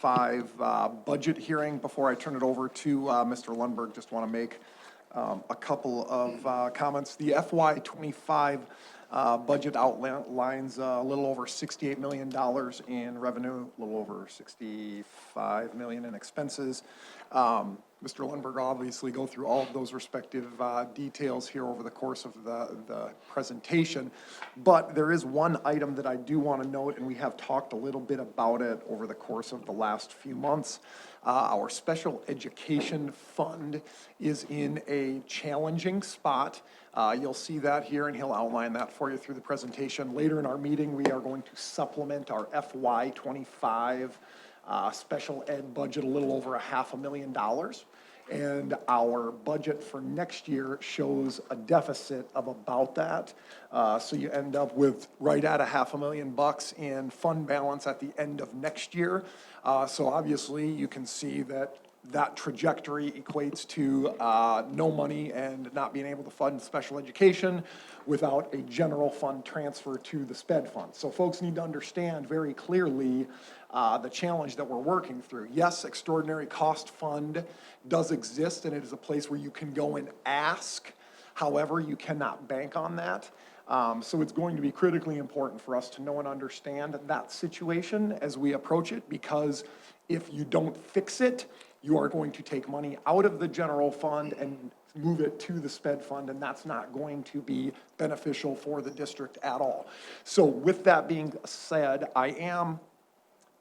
25 budget hearing. Before I turn it over to Mr. Lundberg, just want to make a couple of comments. The FY25 budget outlines a little over $68 million in revenue, a little over $65 million in expenses. Mr. Lundberg will obviously go through all of those respective details here over the course of the presentation, but there is one item that I do want to note, and we have talked a little bit about it over the course of the last few months. Our special education fund is in a challenging spot. You'll see that here, and he'll outline that for you through the presentation. Later in our meeting, we are going to supplement our FY25 special ed budget a little over $500,000. And our budget for next year shows a deficit of about that. So you end up with right at $500,000 in fund balance at the end of next year. So obviously you can see that that trajectory equates to no money and not being able to fund special education without a general fund transfer to the SPED fund. So folks need to understand very clearly the challenge that we're working through. Yes, extraordinary cost fund does exist, and it is a place where you can go and ask. However, you cannot bank on that. So it's going to be critically important for us to know and understand that situation as we approach it, because if you don't fix it, you are going to take money out of the general fund and move it to the SPED fund, and that's not going to be beneficial for the district at all. So with that being said, I am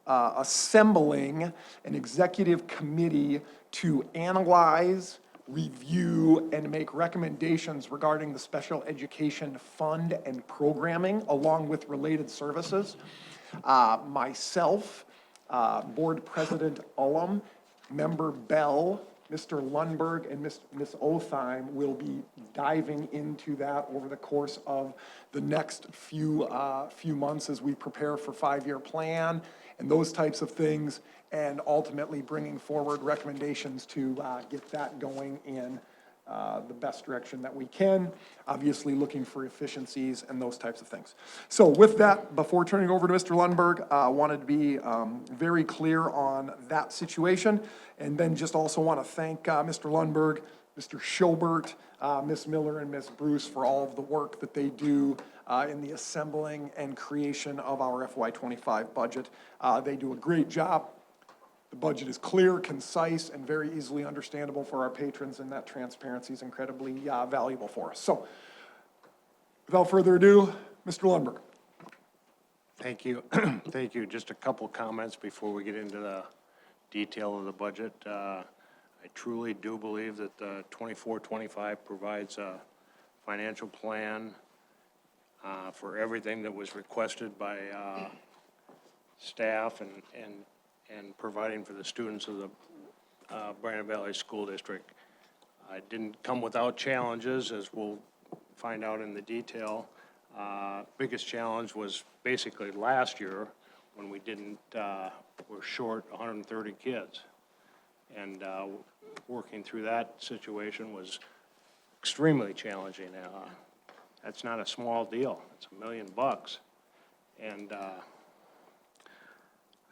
assembling an executive committee to analyze, review, and make recommendations regarding the special education fund and programming along with related services. Myself, Board President Ullum, Member Bell, Mr. Lundberg, and Ms. Otheim will be diving into that over the course of the next few months as we prepare for five-year plan and those types of things, and ultimately bringing forward recommendations to get that going in the best direction that we can, obviously looking for efficiencies and those types of things. So with that, before turning over to Mr. Lundberg, I wanted to be very clear on that situation, and then just also want to thank Mr. Lundberg, Mr. Schobert, Ms. Miller, and Ms. Bruce for all of the work that they do in the assembling and creation of our FY25 budget. They do a great job. The budget is clear, concise, and very easily understandable for our patrons, and that transparency is incredibly valuable for us. So, without further ado, Mr. Lundberg. Thank you. Thank you. Just a couple comments before we get into the detail of the budget. I truly do believe that the 24-25 provides a financial plan for everything that was requested by staff and providing for the students of the Brandon Valley School District. It didn't come without challenges, as we'll find out in the detail. Biggest challenge was basically last year when we were short 130 kids. And working through that situation was extremely challenging. That's not a small deal. It's $1 million. And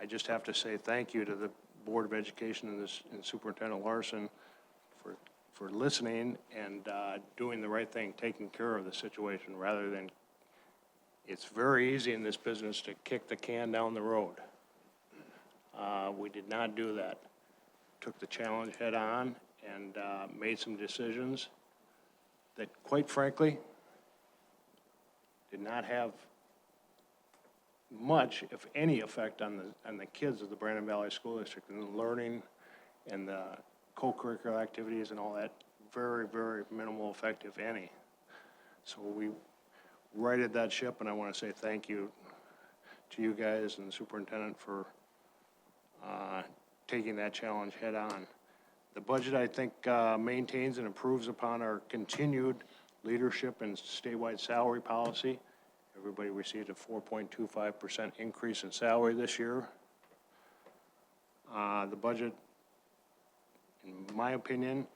I just have to say thank you to the Board of Education and Superintendent Larson for listening and doing the right thing, taking care of the situation, rather than, it's very easy in this business to kick the can down the road. We did not do that. Took the challenge head on and made some decisions that, quite frankly, did not have much, if any, effect on the kids of the Brandon Valley School District and the learning and the co-curricular activities and all that. Very, very minimal effect, if any. So we righted that ship, and I want to say thank you to you guys and the superintendent for taking that challenge head on. The budget, I think, maintains and improves upon our continued leadership and statewide salary policy. Everybody received a 4.25% increase in salary this year. The budget, in my opinion,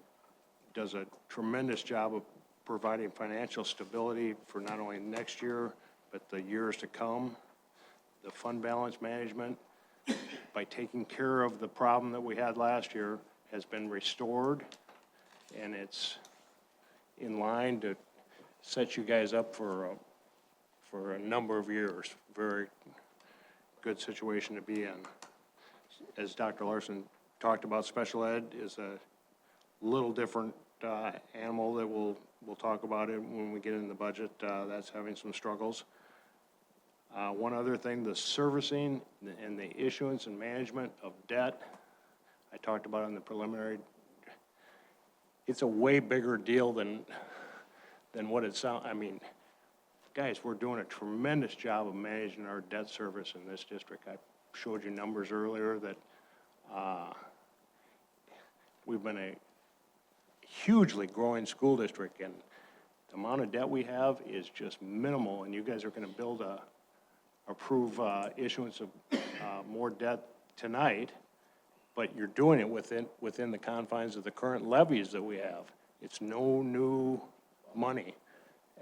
does a tremendous job of providing financial stability for not only next year, but the years to come. The fund balance management by taking care of the problem that we had last year, has been restored, and it's in line to set you guys up for a number of years. Very good situation to be in. As Dr. Larson talked about, special ed is a little different animal that we'll talk about it when we get in the budget. That's having some struggles. One other thing, the servicing and the issuance and management of debt, I talked about in the preliminary. It's a way bigger deal than what it sounds. I mean, guys, we're doing a tremendous job of managing our debt service in this district. I showed you numbers earlier that we've been a hugely growing school district, and the amount of debt we have is just minimal, and you guys are going to approve issuance of more debt tonight, but you're doing it within the confines of the current levies that we have. It's no new money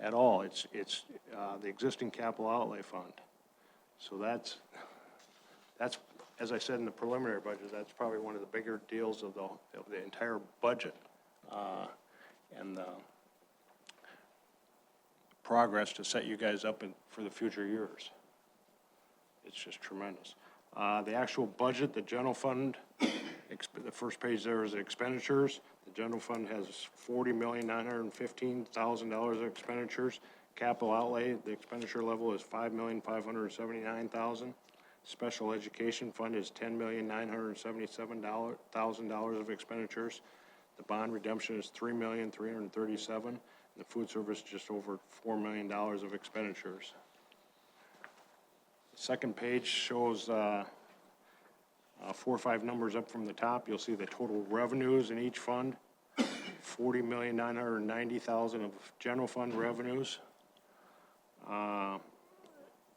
at all. It's the existing capital outlay fund. So that's, as I said in the preliminary budget, that's probably one of the bigger deals of the entire budget. And the progress to set you guys up for the future years. It's just tremendous. The actual budget, the general fund, the first page there is the expenditures. The general fund has $40,915,000 of expenditures. Capital outlay, the expenditure level is $5,579,000. Special education fund is $10,977,000 of expenditures. The bond redemption is $3,337,000. And the food service just over $4 million of expenditures. The second page shows 4 or 5 numbers up from the top. You'll see the total revenues in each fund. $40,990,000 of general fund revenues.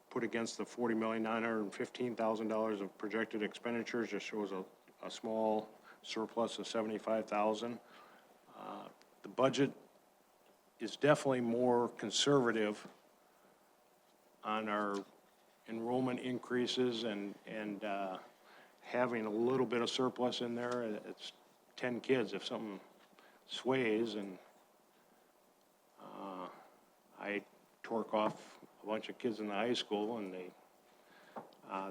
Put against the $40,915,000 of projected expenditures just shows a small surplus of $75,000. The budget is definitely more conservative on our enrollment increases and having a little bit of surplus in there. It's 10 kids if something sways, and I torque off a bunch of kids in the high school, and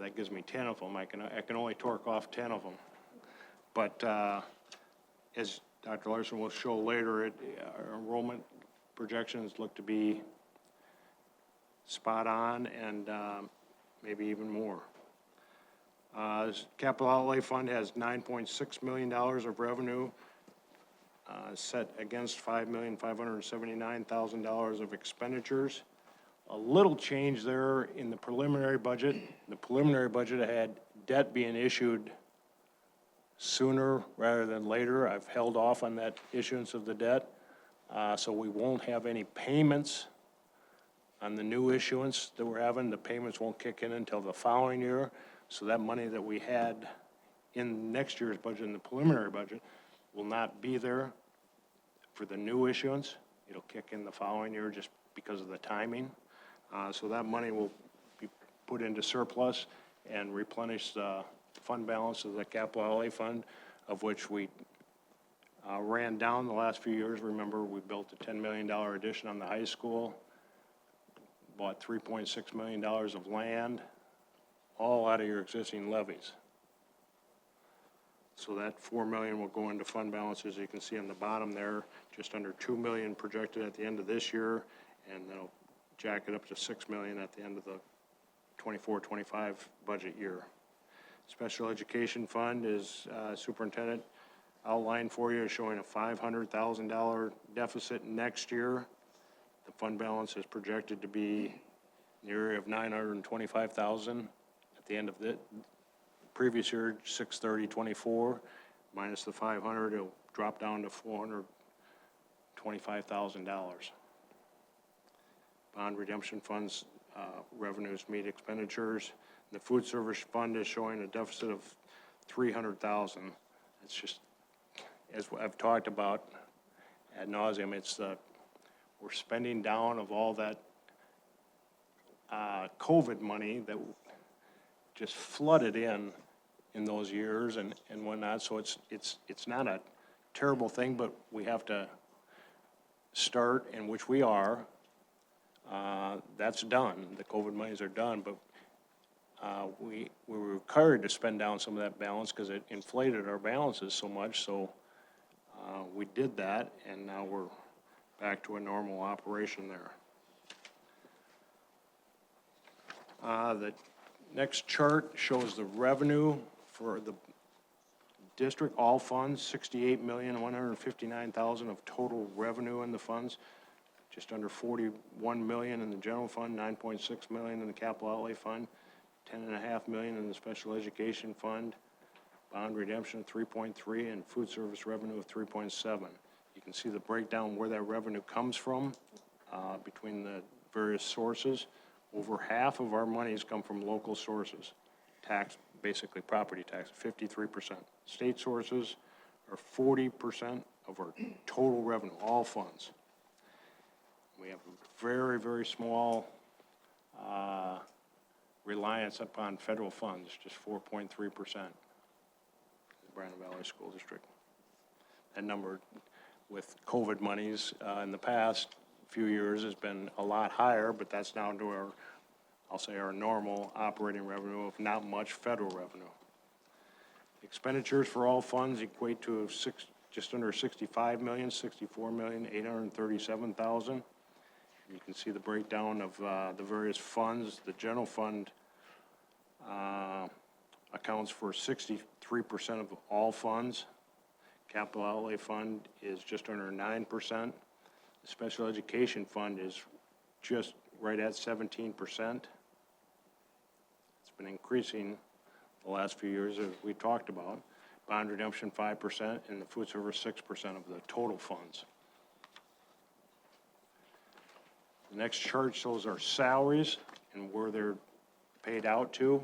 that gives me 10 of them. I can only torque off 10 of them. But as Dr. Larson will show later, our enrollment projections look to be spot on, and maybe even more. This capital outlay fund has $9.6 million of revenue set against $5,579,000 of expenditures. A little change there in the preliminary budget. The preliminary budget had debt being issued sooner rather than later. I've held off on that issuance of the debt, so we won't have any payments on the new issuance that we're having. The payments won't kick in until the following year, so that money that we had in next year's budget, in the preliminary budget, will not be there for the new issuance. It'll kick in the following year just because of the timing. So that money will be put into surplus and replenish the fund balance of the capital outlay fund, of which we ran down the last few years. Remember, we built a $10 million addition on the high school, bought $3.6 million of land, all out of your existing levies. So that $4 million will go into fund balance, as you can see on the bottom there, just under $2 million projected at the end of this year, and they'll jack it up to $6 million at the end of the 24-25 budget year. Special education fund is superintendent outlined for you, showing a $500,000 deficit next year. The fund balance is projected to be in the area of $925,000 at the end of the previous year, 6/30/24, minus the 500, it'll drop down to $425,000. Bond redemption funds revenues meet expenditures. The food service fund is showing a deficit of $300,000. It's just, as I've talked about ad nauseum, it's we're spending down of all that COVID money that just flooded in in those years and whatnot, so it's not a terrible thing, but we have to start, and which we are. That's done, the COVID monies are done, but we were required to spend down some of that balance because it inflated our balances so much, so we did that, and now we're back to a normal operation there. The next chart shows the revenue for the district, all funds, $68,159,000 of total revenue in the funds, just under $41 million in the general fund, $9.6 million in the capital outlay fund, $10.5 million in the special education fund, bond redemption of 3.3, and food service revenue of 3.7. You can see the breakdown where that revenue comes from between the various sources. Over half of our monies come from local sources, tax, basically property tax, 53%. State sources are 40% of our total revenue, all funds. We have a very, very small reliance upon federal funds, just 4.3%, the Brandon Valley School District. That number with COVID monies in the past few years has been a lot higher, but that's now to our, I'll say, our normal operating revenue of not much federal revenue. Expenditures for all funds equate to just under 65 million, 64,837,000. You can see the breakdown of the various funds. The general fund accounts for 63% of all funds. Capital outlay fund is just under 9%. The special education fund is just right at 17%. It's been increasing the last few years, as we talked about. Bond redemption 5%, and the food service 6% of the total funds. The next chart shows our salaries and where they're paid out to.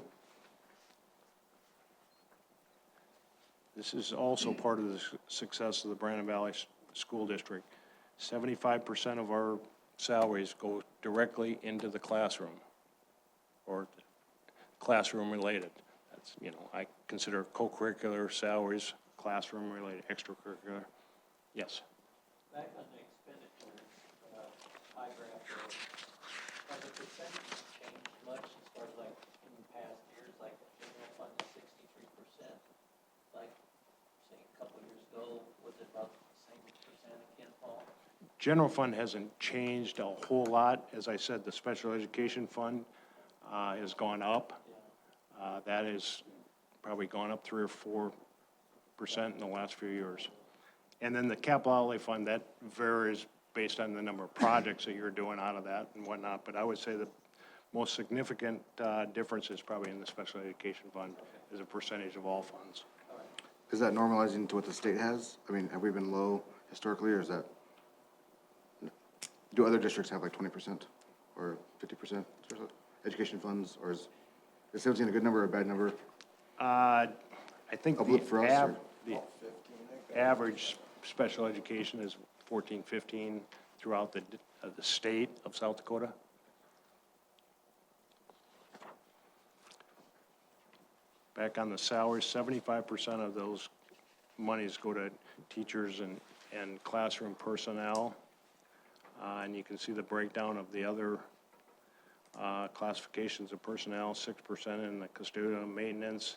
This is also part of the success of the Brandon Valley School District. 75% of our salaries go directly into the classroom or classroom related. That's, you know, I consider co-curricular salaries, classroom related, extracurricular. Yes. Back on the expenditures, pie graph there, have the percentages changed much as far as like in past years, like the general fund is 63%? Like, say, a couple years ago, was it about the same percent again, Paul? General fund hasn't changed a whole lot. As I said, the special education fund has gone up. That has probably gone up 3 or 4% in the last few years. And then the capital outlay fund, that varies based on the number of projects that you're doing out of that and whatnot. But I would say the most significant difference is probably in the special education fund as a percentage of all funds. Is that normalizing to what the state has? I mean, have we been low historically, or is that, do other districts have like 20% or 50% education funds, or is 17 a good number or a bad number? I think Of what for us, or? the average special education is 14, 15 throughout the state of South Dakota. Back on the salaries, 75% of those monies go to teachers and classroom personnel. And you can see the breakdown of the other classifications of personnel, 6% in the custodial maintenance,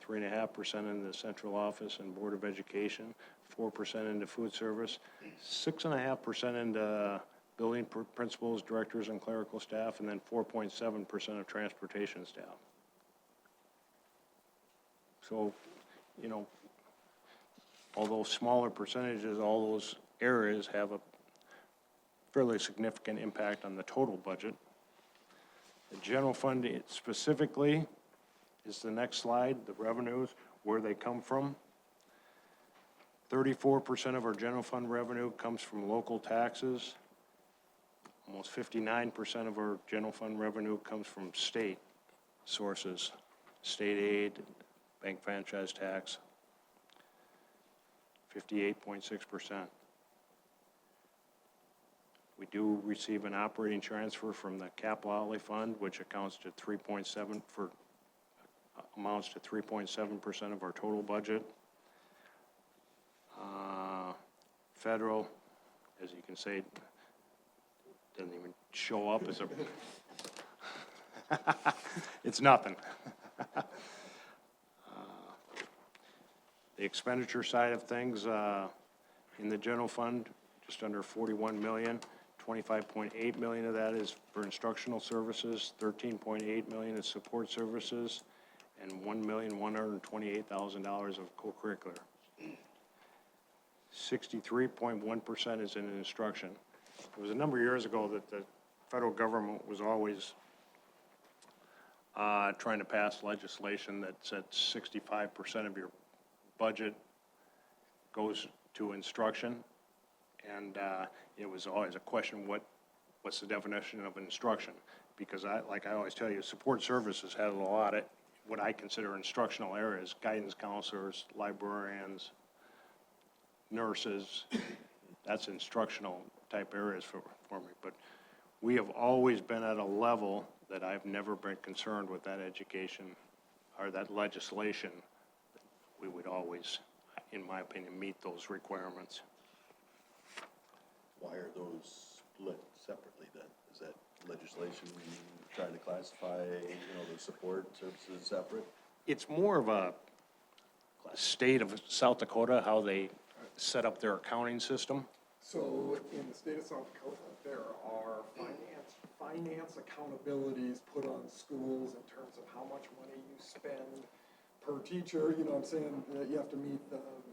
3.5% in the central office and board of education, 4% into food service, 6.5% into building principals, directors, and clerical staff, and then 4.7% of transportation staff. So, you know, although smaller percentages, all those areas have a fairly significant impact on the total budget. The general fund specifically is the next slide, the revenues, where they come from. 34% of our general fund revenue comes from local taxes. Almost 59% of our general fund revenue comes from state sources, state aid, bank franchise tax, 58.6%. We do receive an operating transfer from the capital outlay fund, which accounts to 3.7 for amounts to 3.7% of our total budget. Federal, as you can see, doesn't even show up as a, it's nothing. The expenditure side of things, in the general fund, just under 41 million. 25.8 million of that is for instructional services, 13.8 million is support services, and $1,128,000 of co-curricular. 63.1% is in instruction. It was a number of years ago that the federal government was always trying to pass legislation that said 65% of your budget goes to instruction. And it was always a question, what's the definition of instruction? Because like I always tell you, support services had a lot of what I consider instructional areas, guidance counselors, librarians, nurses. That's instructional type areas for me. But we have always been at a level that I've never been concerned with that education or that legislation. We would always, in my opinion, meet those requirements. Why are those split separately then? Is that legislation trying to classify, the support services separate? It's more of a state of South Dakota, how they set up their accounting system. So in the state of South Dakota, there are finance accountabilities put on schools in terms of how much money you spend per teacher, you know what I'm saying? You have to meet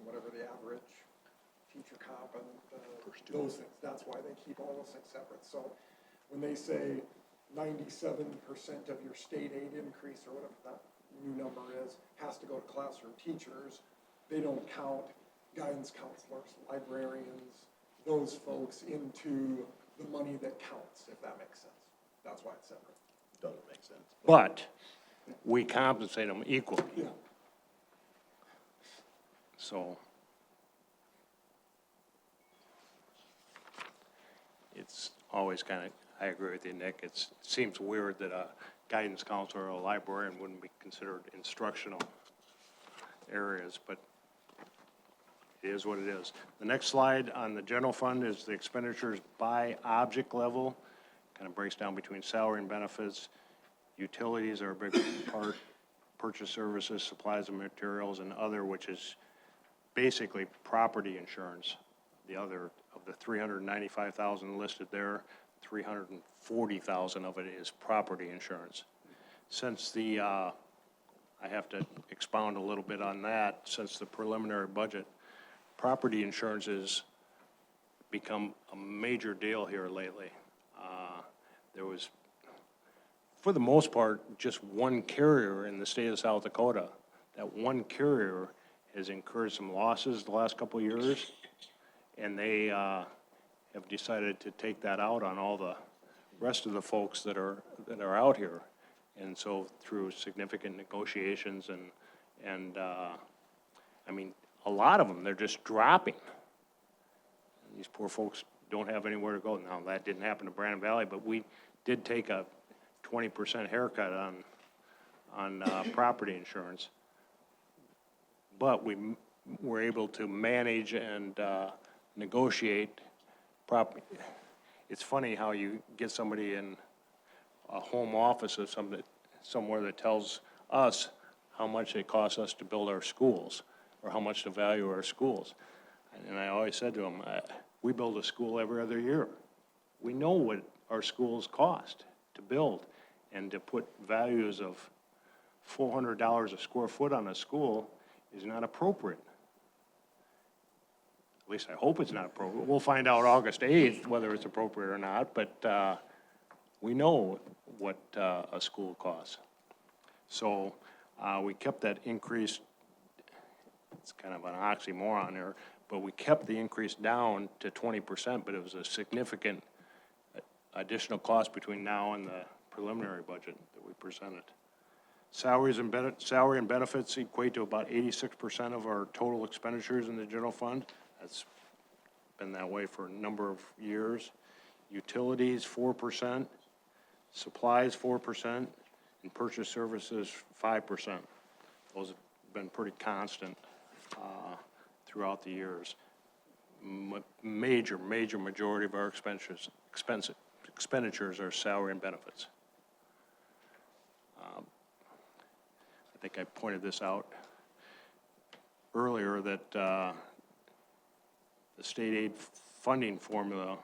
whatever the average teacher comp and those things. That's why they keep all those things separate. So when they say 97% of your state aid increase or whatever that new number is, has to go to classroom teachers, they don't count guidance counselors, librarians, those folks into the money that counts, if that makes sense. That's why it's separate. Doesn't make sense. But we compensate them equally. Yeah. So it's always kind of, I agree with you, Nick. It seems weird that a guidance counselor or a librarian wouldn't be considered instructional areas, but it is what it is. The next slide on the general fund is the expenditures by object level. Kind of breaks down between salary and benefits. Utilities are a big part, purchase services, supplies and materials, and other, which is basically property insurance. The other of the 395,000 listed there, 340,000 of it is property insurance. Since the, I have to expound a little bit on that, since the preliminary budget, property insurance has become a major deal here lately. There was, for the most part, just one carrier in the state of South Dakota. That one carrier has incurred some losses the last couple of years, and they have decided to take that out on all the rest of the folks that are out here. And so through significant negotiations and I mean, a lot of them, they're just dropping. These poor folks don't have anywhere to go. Now, that didn't happen to Brandon Valley, but we did take a 20% haircut on property insurance. But we were able to manage and negotiate property. It's funny how you get somebody in a home office of somewhere that tells us how much it costs us to build our schools or how much to value our schools. And I always said to them, we build a school every other year. We know what our schools cost to build, and to put values of $400 a square foot on a school is not appropriate. At least I hope it's not appropriate. We'll find out August 8th whether it's appropriate or not, but we know what a school costs. So we kept that increase. It's kind of an oxymoron there, but we kept the increase down to 20%, but it was a significant additional cost between now and the preliminary budget that we presented. Salary and benefits equate to about 86% of our total expenditures in the general fund. That's been that way for a number of years. Utilities, 4%, supplies, 4%, and purchase services, 5%. Those have been pretty constant throughout the years. Major majority of our expenditures are salary and benefits. I think I pointed this out earlier that the state aid funding formula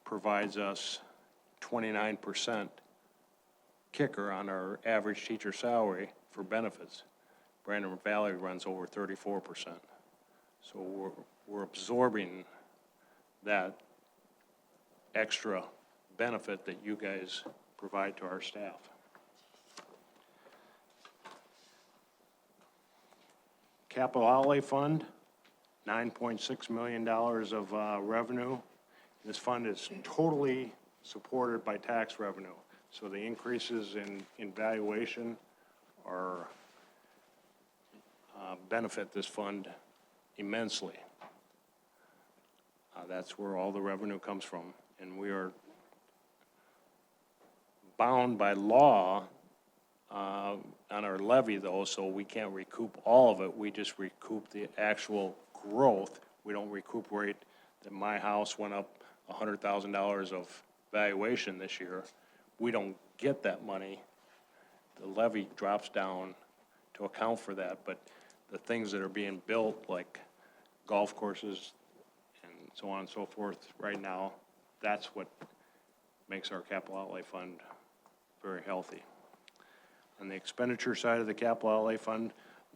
provides us 29% kicker on our average teacher salary for benefits. Brandon Valley runs over 34%. So we're absorbing that extra benefit that you guys provide to our staff. Capital Outlay Fund, $9.6 million of revenue. This fund is totally supported by tax revenue. So the increases in valuation are benefit this fund immensely. That's where all the revenue comes from. And we are bound by law on our levy, though, so we can't recoup all of it. We just recoup the actual growth. We don't recuperate that my house went up $100,000 of valuation this year. We don't get that money. The levy drops down to account for that, but the things that are being built, like golf courses and so on and so forth right now, that's what makes our capital outlay fund very healthy. On the expenditure side of the capital outlay fund,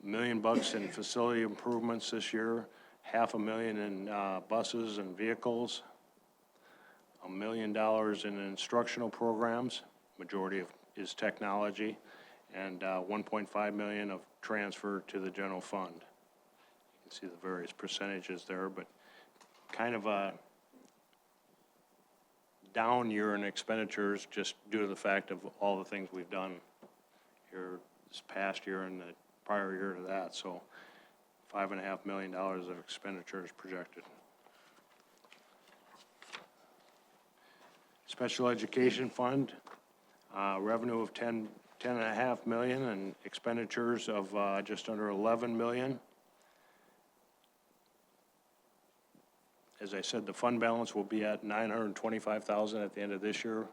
$1 million in facility improvements this year, $500,000 in buses and vehicles, $1 million in instructional programs, majority of is technology, and $1.5 million of transfer to the general fund. You can see the various percentages there, but kind of a down year in expenditures just due to the fact of all the things we've done here this past year and the prior year to that. So $5.5 million of expenditures projected. Special Education Fund, revenue of $10.5 million and expenditures of just under $11 million. As I said, the fund balance will be at $925,000 at the end of this year,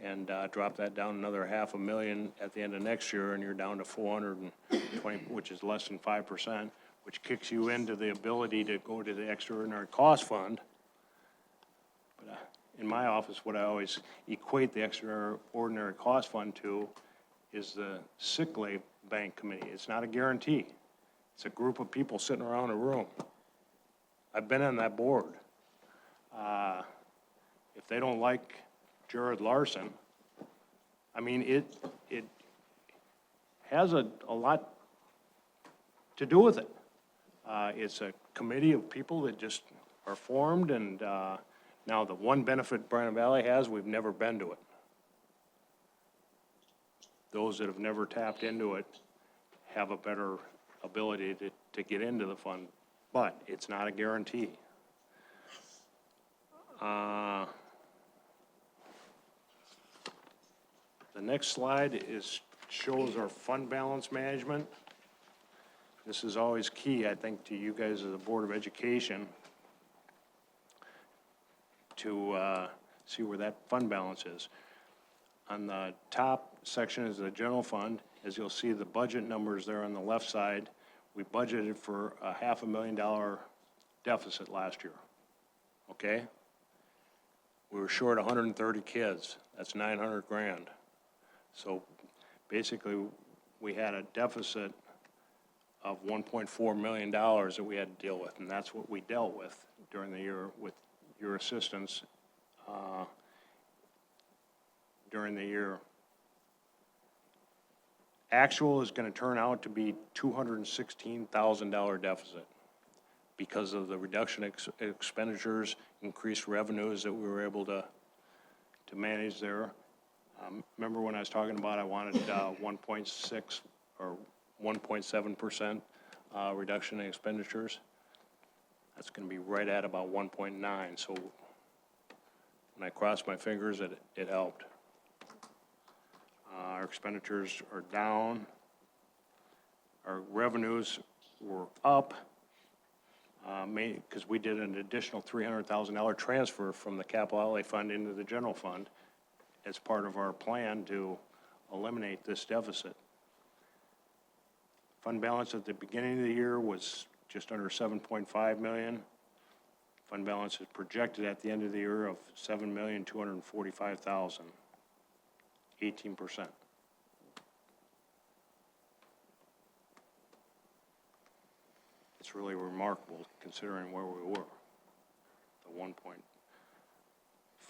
and drop that down another $500,000 at the end of next year, and you're down to $420,000, which is less than 5%, which kicks you into the ability to go to the extraordinary cost fund. But in my office, what I always equate the extraordinary cost fund to is the sick leave bank committee. It's not a guarantee. It's a group of people sitting around a room. I've been on that board. If they don't like Jared Larson, I mean, it has a lot to do with it. It's a committee of people that just are formed, and now the one benefit Brandon Valley has, we've never been to it. Those that have never tapped into it have a better ability to get into the fund, but it's not a guarantee. The next slide shows our fund balance management. This is always key, I think, to you guys as a Board of Education to see where that fund balance is. On the top section is the general fund. As you'll see, the budget numbers there on the left side, we budgeted for a $500,000 deficit last year, okay? We were short 130 kids. That's $900,000. So basically, we had a deficit of $1.4 million that we had to deal with, and that's what we dealt with during the year with your assistance during the year. Actual is going to turn out to be $216,000 deficit because of the reduction in expenditures, increased revenues that we were able to manage there. Remember when I was talking about I wanted 1.6 or 1.7% reduction in expenditures? That's going to be right at about 1.9. So when I crossed my fingers, it helped. Our expenditures are down Our revenues were up, because we did an additional $300,000 transfer from the capital outlay fund into the general fund as part of our plan to eliminate this deficit. Fund balance at the beginning of the year was just under 7.5 million. Fund balance is projected at the end of the year of 7,245,000, 18%. It's really remarkable considering where we were. The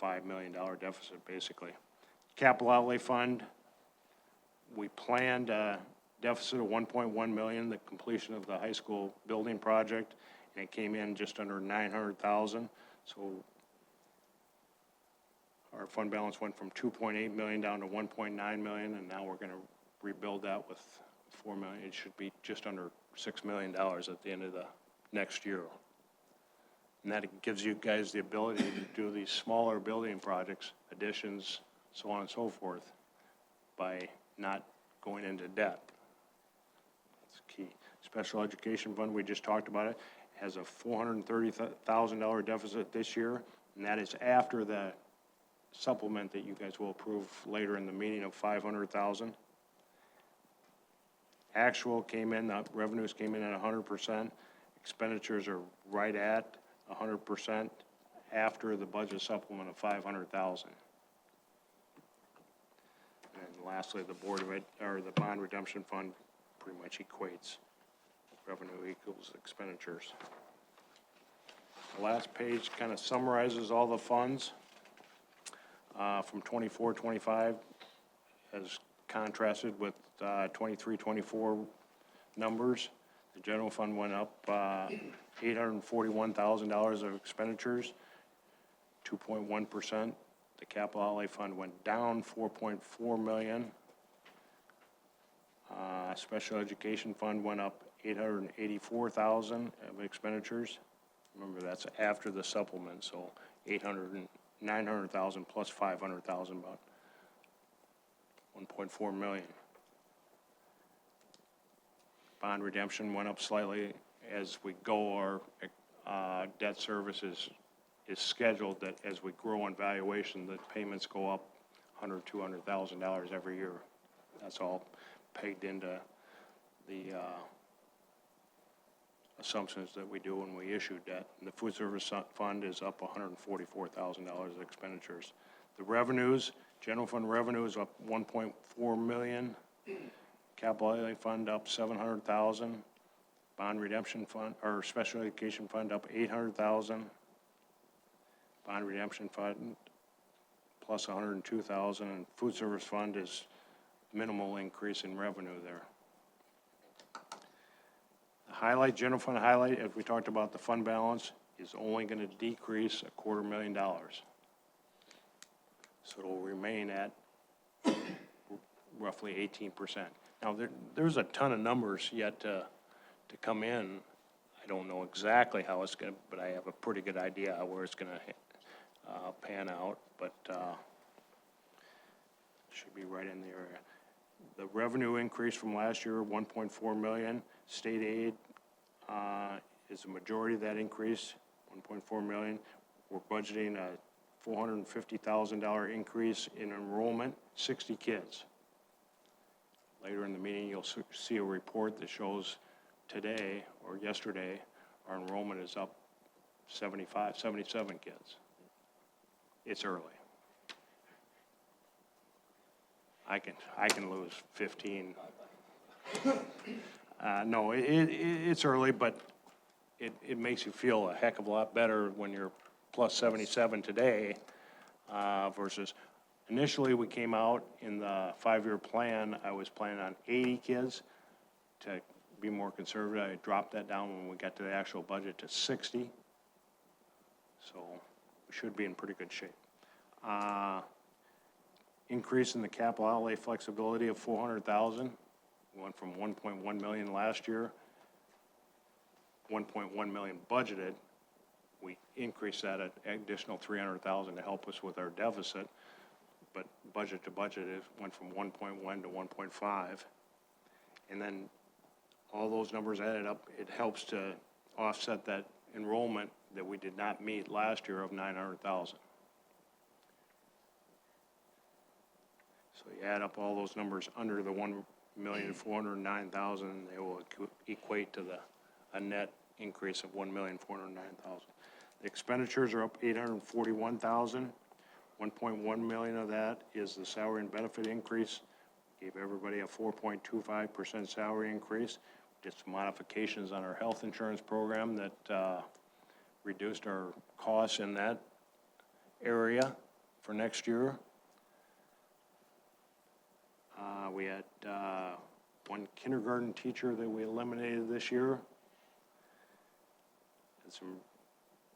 $1.5 million deficit, basically. Capital outlay fund, we planned a deficit of 1.1 million, the completion of the high school building project, and it came in just under 900,000. So our fund balance went from 2.8 million down to 1.9 million, and now we're going to rebuild that with 4 million. It should be just under $6 million at the end of the next year. And that gives you guys the ability to do these smaller building projects, additions, so on and so forth, by not going into debt. That's key. Special education fund, we just talked about it, has a $430,000 deficit this year, and that is after the supplement that you guys will approve later in the meeting of 500,000. Actual came in, the revenues came in at 100%. Expenditures are right at 100% after the budget supplement of 500,000. And lastly, the the bond redemption fund pretty much equates. Revenue equals expenditures. The last page kind of summarizes all the funds from 24-25 as contrasted with 23-24 numbers. The general fund went up $841,000 of expenditures, 2.1%. The capital outlay fund went down 4.4 million. Special education fund went up 884,000 of expenditures. Remember, that's after the supplement, so 900,000 plus 500,000, about 1.4 million. Bond redemption went up slightly as we go. Our debt service is scheduled that as we grow in valuation, the payments go up $100,000, $200,000 every year. That's all pegged into the assumptions that we do when we issue debt. And the food service fund is up $144,000 of expenditures. The revenues, general fund revenue is up 1.4 million. Capital outlay fund up 700,000. Bond redemption fund, or special education fund up 800,000. Bond redemption fund plus 102,000, and food service fund is minimal increase in revenue there. The highlight, general fund highlight, as we talked about, the fund balance is only going to decrease $250,000. So it will remain at roughly 18%. Now, there's a ton of numbers yet to come in. I don't know exactly how it's going to, but I have a pretty good idea where it's going to pan out, but should be right in the area. The revenue increase from last year, 1.4 million. State aid is the majority of that increase, 1.4 million. We're budgeting a $450,000 increase in enrollment, 60 kids. Later in the meeting, you'll see a report that shows today or yesterday, our enrollment is up 77 kids. It's early. I can lose 15. No, it's early, but it makes you feel a heck of a lot better when you're plus 77 today versus initially we came out in the 5-year plan. I was planning on 80 kids to be more conservative. I dropped that down when we got to the actual budget to 60. So we should be in pretty good shape. Increase in the capital outlay flexibility of 400,000. We went from 1.1 million last year, 1.1 million budgeted. We increased that an additional 300,000 to help us with our deficit, but budget to budget it went from 1.1 to 1.5. And then all those numbers added up, it helps to offset that enrollment that we did not meet last year of 900,000. So you add up all those numbers under the 1,409,000, they will equate to a net increase of 1,409,000. The expenditures are up 841,000. 1.1 million of that is the salary and benefit increase. Gave everybody a 4.25% salary increase. Did some modifications on our health insurance program that reduced our costs in that area for next year. We had one kindergarten teacher that we eliminated this year. And some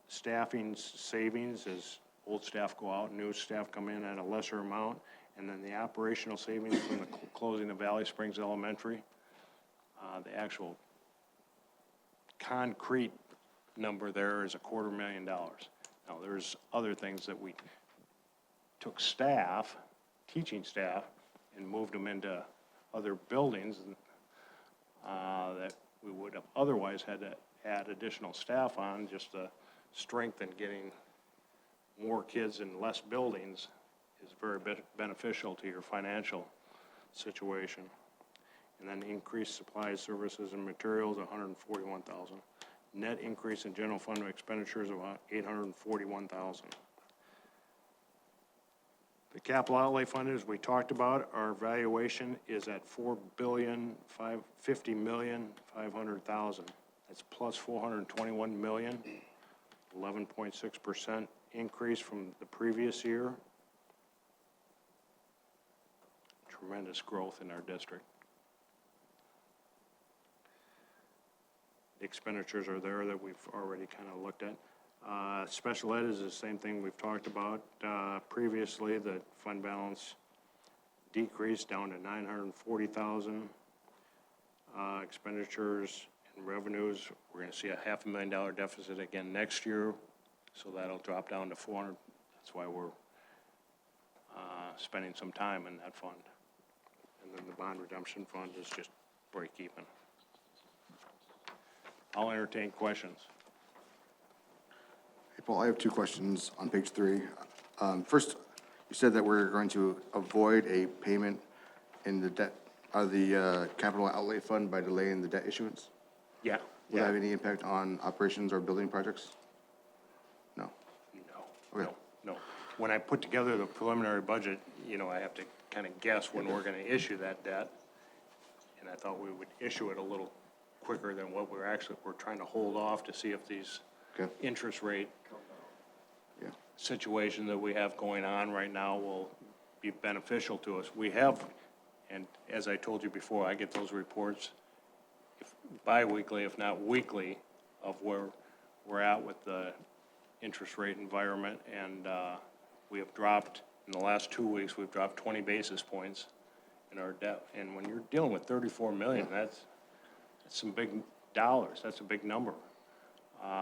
staffing savings as old staff go out, new staff come in at a lesser amount. And then the operational savings from the closing of Valley Springs Elementary. The actual concrete number there is $250,000. Now, there's other things that we took staff, teaching staff, and moved them into other buildings that we would have otherwise had to add additional staff on just to strengthen getting more kids in less buildings is very beneficial to your financial situation. And then increased supplies, services, and materials, $141,000. Net increase in general fund expenditures of $841,000. The capital outlay fund, as we talked about, our valuation is at $4,050,500,000. That's plus 421 million, 11.6% increase from the previous year. Tremendous growth in our district. The expenditures are there that we've already kind of looked at. Special ed is the same thing we've talked about previously. The fund balance decreased down to 940,000. Expenditures and revenues, we're going to see a $500,000 deficit again next year, so that'll drop down to 400. That's why we're spending some time in that fund. And then the bond redemption fund is just break even. I'll entertain questions. Hey, Paul, I have two questions on page 3. First, you said that we're going to avoid a payment in the debt, the capital outlay fund by delaying the debt issuance. Yeah. Will that have any impact on operations or building projects? No. No. Okay. No. When I put together the preliminary budget, you know, I have to kind of guess when we're going to issue that debt. And I thought we would issue it a little quicker than what we're trying to hold off to see if these Okay. interest rate Yeah. situation that we have going on right now will be beneficial to us. We have, and as I told you before, I get those reports bi-weekly, if not weekly, of where we're at with the interest rate environment, and we have dropped, in the last 2 weeks, we've dropped 20 basis points in our debt. And when you're dealing with 34 million, that's some big dollars, that's a big number.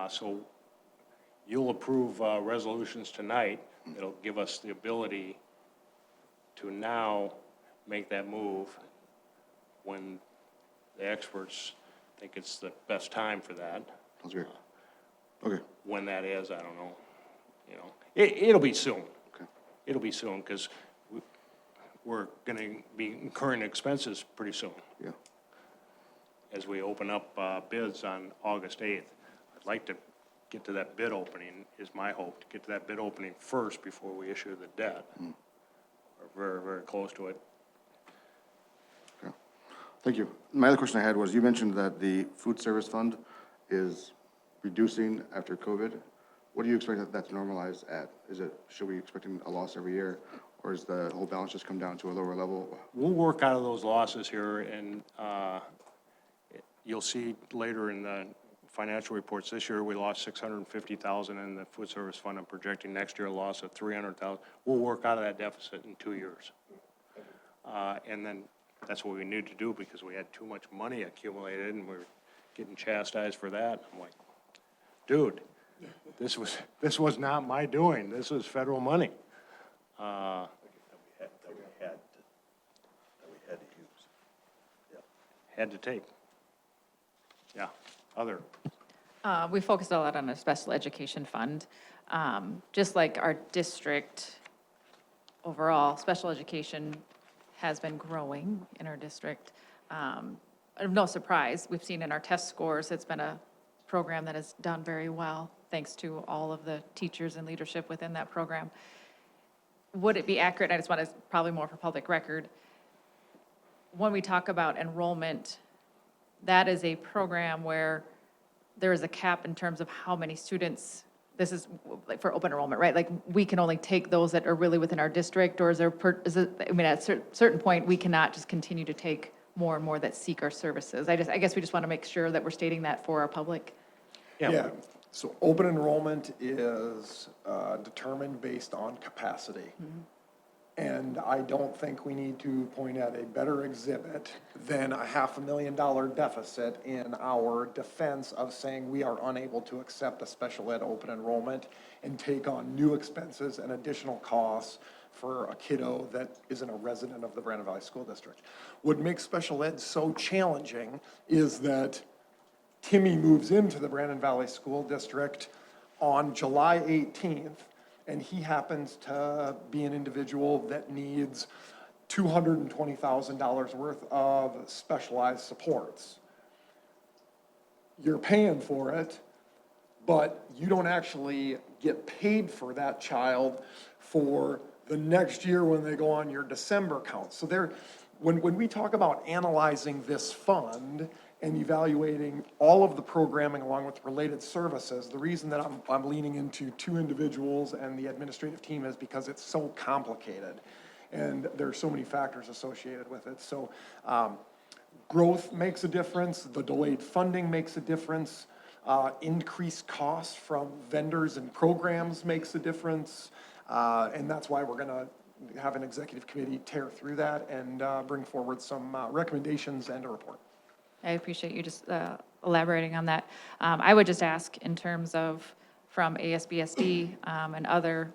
So you'll approve resolutions tonight that'll give us the ability to now make that move when the experts think it's the best time for that. Sounds great. Okay. When that is, I don't know. You know, it'll be soon. Okay. It'll be soon because we're going to be incurring expenses pretty soon Yeah. as we open up bids on August 8th. I'd like to get to that bid opening, is my hope, to get to that bid opening first before we issue the debt. We're very, very close to it. Okay. Thank you. My other question I had was, you mentioned that the food service fund is reducing after COVID. What do you expect that to normalize at? Should we expecting a loss every year, or is the whole balance just come down to a lower level? We'll work out of those losses here, and you'll see later in the financial reports this year, we lost $650,000 in the food service fund. I'm projecting next year a loss of $300,000. We'll work out of that deficit in 2 years. And then that's what we need to do because we had too much money accumulated and we're getting chastised for that. I'm like, dude, this was not my doing. This was federal money. That we had to use. Yeah. Had to take. Yeah, other, We focused a lot on a special education fund. Just like our district overall, special education has been growing in our district. No surprise, we've seen in our test scores, it's been a program that has done very well, thanks to all of the teachers and leadership within that program. Would it be accurate, I just want to, probably more for public record, when we talk about enrollment, that is a program where there is a cap in terms of how many students, this is like for open enrollment, right? Like, we can only take those that are really within our district, or is there, is it, I mean, at a certain point, we cannot just continue to take more and more that seek our services. I guess we just want to make sure that we're stating that for our public. Yeah, so open enrollment is determined based on capacity. And I don't think we need to point at a better exhibit than a $500,000 deficit in our defense of saying we are unable to accept a special ed open enrollment and take on new expenses and additional costs for a kiddo that isn't a resident of the Brandon Valley School District. What makes special ed so challenging is that Timmy moves into the Brandon Valley School District on July 18th, and he happens to be an individual that needs $220,000 worth of specialized supports. You're paying for it, but you don't actually get paid for that child for the next year when they go on your December count. So when we talk about analyzing this fund and evaluating all of the programming along with related services, the reason that I'm leaning into two individuals and the administrative team is because it's so complicated and there are so many factors associated with it. So growth makes a difference, the delayed funding makes a difference, increased costs from vendors and programs makes a difference, and that's why we're gonna have an executive committee tear through that and bring forward some recommendations and a report. I appreciate you just elaborating on that. I would just ask in terms of from ASBSD and other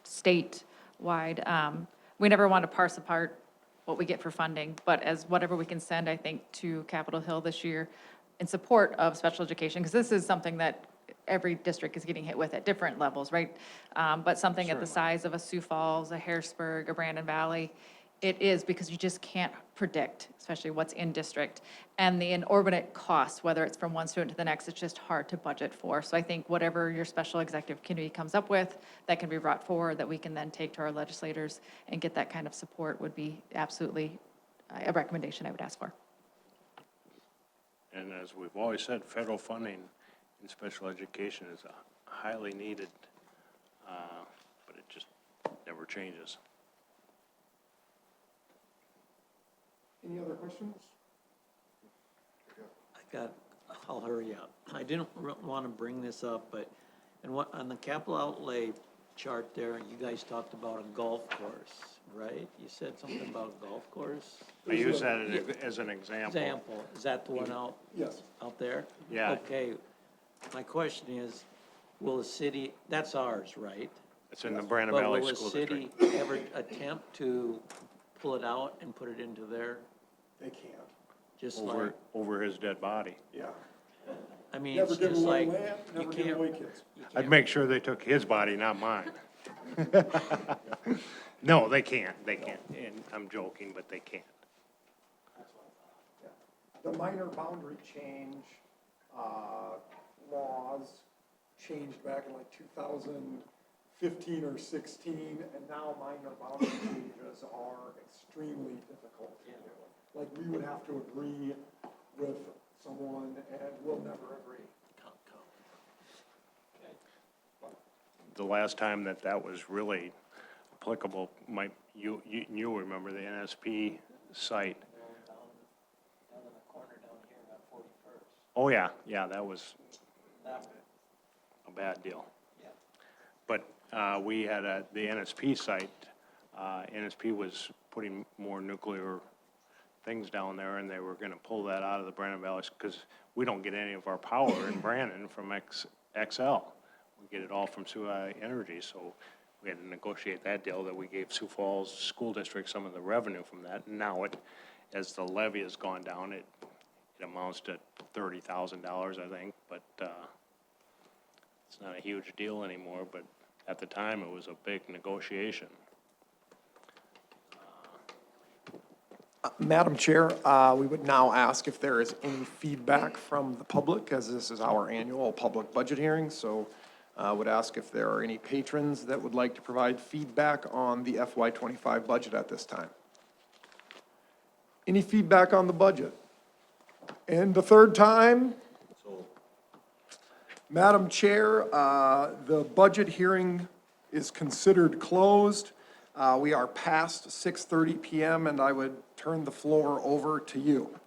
statewide, we never want to parse apart what we get for funding, but as whatever we can send, I think, to Capitol Hill this year in support of special education, because this is something that every district is getting hit with at different levels, right? But something at the size of a Sioux Falls, a Harrisburg, a Brandon Valley, it is because you just can't predict, especially what's in district. And the inordinate costs, whether it's from one student to the next, it's just hard to budget for. So I think whatever your special executive committee comes up with, that can be brought forward, that we can then take to our legislators and get that kind of support would be absolutely a recommendation I would ask for. and as we've always said, federal funding in special education is highly needed, but it just never changes. Any other questions? I'll hurry up. I didn't want to bring this up, but, on the capital outlay chart there, you guys talked about a golf course, right? You said something about a golf course? I use that as an example. Example, is that the one out Yes. there? Yeah. Okay, my question is, will the city, that's ours, right? It's in the Brandon But Valley will the School city District. ever attempt to pull it out and put it into their, They can't, just like, Over his dead body. yeah. I mean, Never it's give just away like, land, you never give can't, away kids. you I'd can't, make sure they took his body, not mine. No, they can't, and I'm joking, but they can't. The minor boundary change, laws changed back in like 2015 or 16, and now minor boundary changes are extremely difficult to do. Like, we would have to agree with someone, and we'll never agree. The last time that was really applicable, you remember the NSP site. down in the corner down here on 41st. Oh, yeah, that was That, a bad deal. yeah. But we had the NSP site, NSP was putting more nuclear things down there, and they were gonna pull that out of the Brandon Valley, because we don't get any of our power in Brandon from XL. We get it all from Sioux Energy, so we had to negotiate that deal that we gave Sioux Falls School District some of the revenue from that. And now as the levy has gone down, It amounts to $30,000, I think, but it's not a huge deal anymore, but at the time, it was a big negotiation. Madam Chair, we would now ask if there is any feedback from the public, as this is our annual public budget hearing. So would ask if there are any patrons that would like to provide feedback on the FY '25 budget at this time. Any feedback on the budget? And the third time, So, Madam Chair, the budget hearing is considered closed. We are past 6:30 PM, and I would turn the floor over to you.